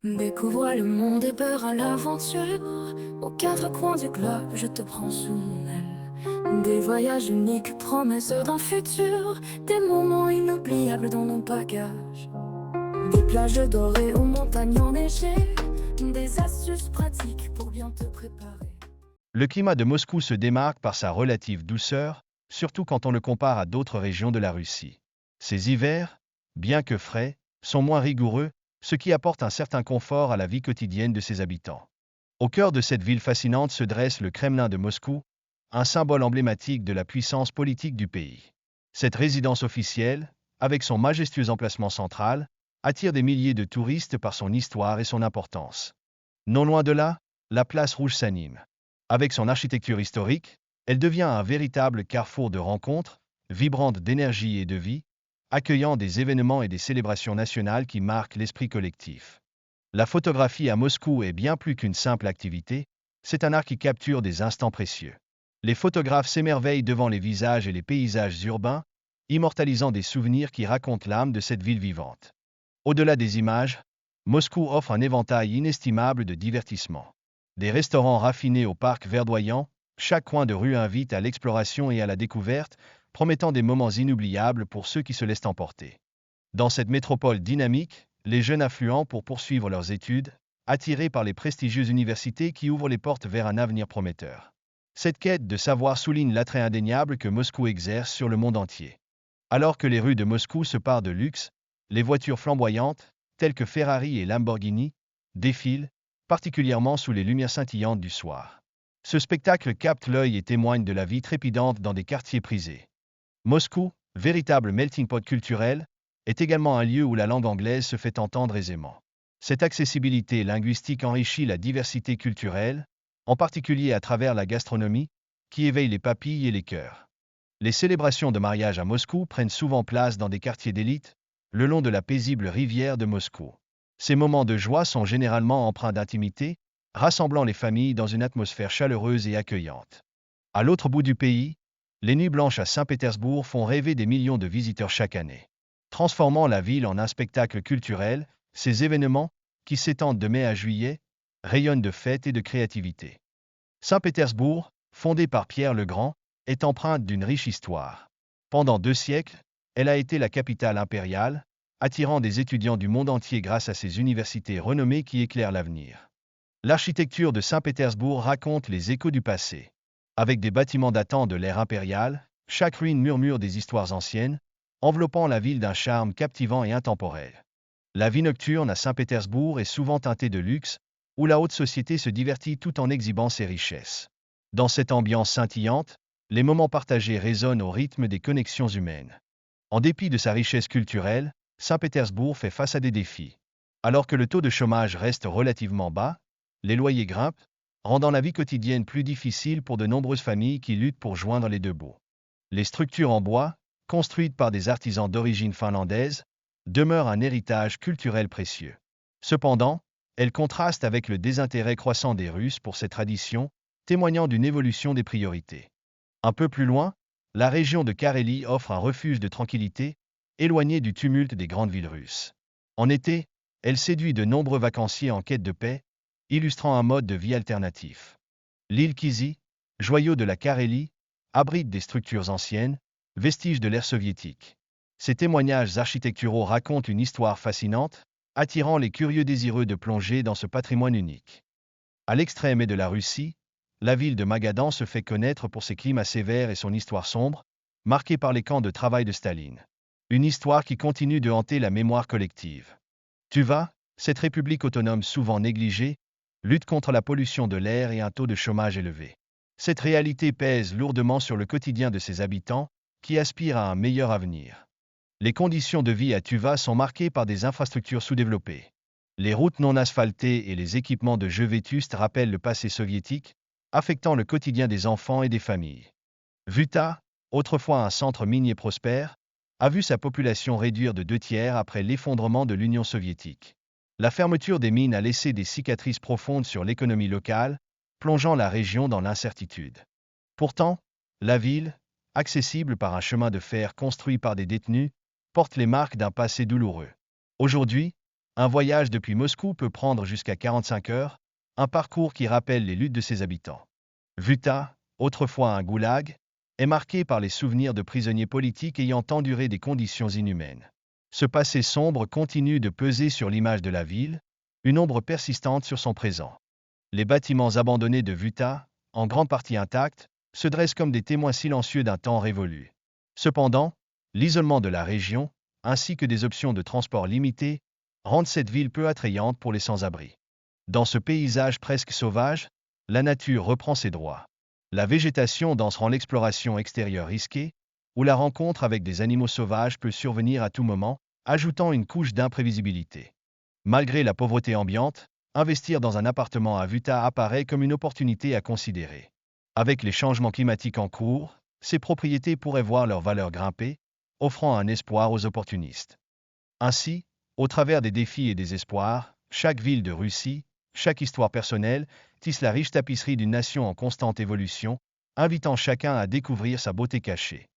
Découvre le monde et peur à l'aventure. Aux quatre coins du globe, je te prends sous mon aile. Des voyages uniques, promesses d'un futur. Des moments inoubliables dans nos bagages. Des plages dorées aux montagnes enneigées. Des astuces pratiques pour bien te préparer. Le climat de Moscou se démarque par sa relative douceur, surtout quand on le compare à d'autres régions de la Russie. Ses hivers, bien que frais, sont moins rigoureux, ce qui apporte un certain confort à la vie quotidienne de ses habitants. Au cœur de cette ville fascinante se dresse le Kremlin de Moscou, un symbole emblématique de la puissance politique du pays. Cette résidence officielle, avec son majestueux emplacement central, attire des milliers de touristes par son histoire et son importance. Non loin de là, la place Rouge s'anime. Avec son architecture historique, elle devient un véritable carrefour de rencontres, vibrante d'énergie et de vie, accueillant des événements et des célébrations nationales qui marquent l'esprit collectif. La photographie à Moscou est bien plus qu'une simple activité, c'est un art qui capture des instants précieux. Les photographes s'émerveillent devant les visages et les paysages urbains, immortalisant des souvenirs qui racontent l'âme de cette ville vivante. Au-delà des images, Moscou offre un éventail inestimable de divertissements. Des restaurants raffinés au parc verdoyant, chaque coin de rue invite à l'exploration et à la découverte, promettant des moments inoubliables pour ceux qui se laissent emporter. Dans cette métropole dynamique, les jeunes affluent pour poursuivre leurs études, attirés par les prestigieuses universités qui ouvrent les portes vers un avenir prometteur. Cette quête de savoir souligne l'attrait indéniable que Moscou exerce sur le monde entier. Alors que les rues de Moscou se parent de luxe, les voitures flamboyantes, telles que Ferrari et Lamborghini, défilent, particulièrement sous les lumières scintillantes du soir. Ce spectacle capte l'œil et témoigne de la vie trépidante dans des quartiers prisés. Moscou, véritable melting pot culturel, est également un lieu où la langue anglaise se fait entendre aisément. Cette accessibilité linguistique enrichit la diversité culturelle, en particulier à travers la gastronomie, qui éveille les papilles et les cœurs. Les célébrations de mariage à Moscou prennent souvent place dans des quartiers d'élite, le long de la paisible rivière de Moscou. Ces moments de joie sont généralement empreints d'intimité, rassemblant les familles dans une atmosphère chaleureuse et accueillante. À l'autre bout du pays, les nuits blanches à Saint-Pétersbourg font rêver des millions de visiteurs chaque année. Transformant la ville en un spectacle culturel, ces événements, qui s'étendent de mai à juillet, rayonnent de fête et de créativité. Saint-Pétersbourg, fondée par Pierre le Grand, est empreinte d'une riche histoire. Pendant 2 siècles, elle a été la capitale impériale, attirant des étudiants du monde entier grâce à ses universités renommées qui éclairent l'avenir. L'architecture de Saint-Pétersbourg raconte les échos du passé. Avec des bâtiments datant de l'ère impériale, chaque ruine murmure des histoires anciennes, enveloppant la ville d'un charme captivant et intemporel. La vie nocturne à Saint-Pétersbourg est souvent teintée de luxe, où la haute société se divertit tout en exhibant ses richesses. Dans cette ambiance scintillante, les moments partagés résonnent au rythme des connexions humaines. En dépit de sa richesse culturelle, Saint-Pétersbourg fait face à des défis. Alors que le taux de chômage reste relativement bas, les loyers grimpent, rendant la vie quotidienne plus difficile pour de nombreuses familles qui luttent pour joindre les deux bouts. Les structures en bois, construites par des artisans d'origine finlandaise, demeurent un héritage culturel précieux. Cependant, elles contrastent avec le désintérêt croissant des Russes pour ces traditions, témoignant d'une évolution des priorités. Un peu plus loin, la région de Carélie offre un refuge de tranquillité, éloignée du tumulte des grandes villes russes. En été, elle séduit de nombreux vacanciers en quête de paix, illustrant un mode de vie alternatif. L'île Kizy, joyau de la Carélie, abrite des structures anciennes, vestiges de l'ère soviétique. Ces témoignages architecturaux racontent une histoire fascinante, attirant les curieux désireux de plonger dans ce patrimoine unique. À l'extrême est de la Russie, la ville de Magadan se fait connaître pour ses climats sévères et son histoire sombre, marquée par les camps de travail de Staline. Une histoire qui continue de hanter la mémoire collective. Tuva, cette république autonome souvent négligée, lutte contre la pollution de l'air et un taux de chômage élevé. Cette réalité pèse lourdement sur le quotidien de ses habitants, qui aspirent à un meilleur avenir. Les conditions de vie à Tuva sont marquées par des infrastructures sous-développées. Les routes non asphaltées et les équipements de jeux vétustes rappellent le passé soviétique, affectant le quotidien des enfants et des familles. Vuta, autrefois un centre minier prospère, a vu sa population réduire de 2 tiers après l'effondrement de l'Union soviétique. La fermeture des mines a laissé des cicatrices profondes sur l'économie locale, plongeant la région dans l'incertitude. Pourtant, la ville, accessible par un chemin de fer construit par des détenus, porte les marques d'un passé douloureux. Aujourd'hui, Un voyage depuis Moscou peut prendre jusqu'à 45 heures, un parcours qui rappelle les luttes de ses habitants. Vuta, autrefois un goulag, est marqué par les souvenirs de prisonniers politiques ayant enduré des conditions inhumaines. Ce passé sombre continue de peser sur l'image de la ville, une ombre persistante sur son présent. Les bâtiments abandonnés de Vuta, en grande partie intacts, se dressent comme des témoins silencieux d'un temps révolu. Cependant, l'isolement de la région, ainsi que des options de transport limitées, rendent cette ville peu attrayante pour les sans-abri. Dans ce paysage presque sauvage, la nature reprend ses droits. La végétation dense rend l'exploration extérieure risquée, où la rencontre avec des animaux sauvages peut survenir à tout moment, ajoutant une couche d'imprévisibilité. Malgré la pauvreté ambiante, investir dans un appartement à Vuta apparaît comme une opportunité à considérer. Avec les changements climatiques en cours, ces propriétés pourraient voir leur valeur grimper, offrant un espoir aux opportunistes. Ainsi, au travers des défis et des espoirs, chaque ville de Russie, chaque histoire personnelle, tisse la riche tapisserie d'une nation en constante évolution, invitant chacun à découvrir sa beauté cachée.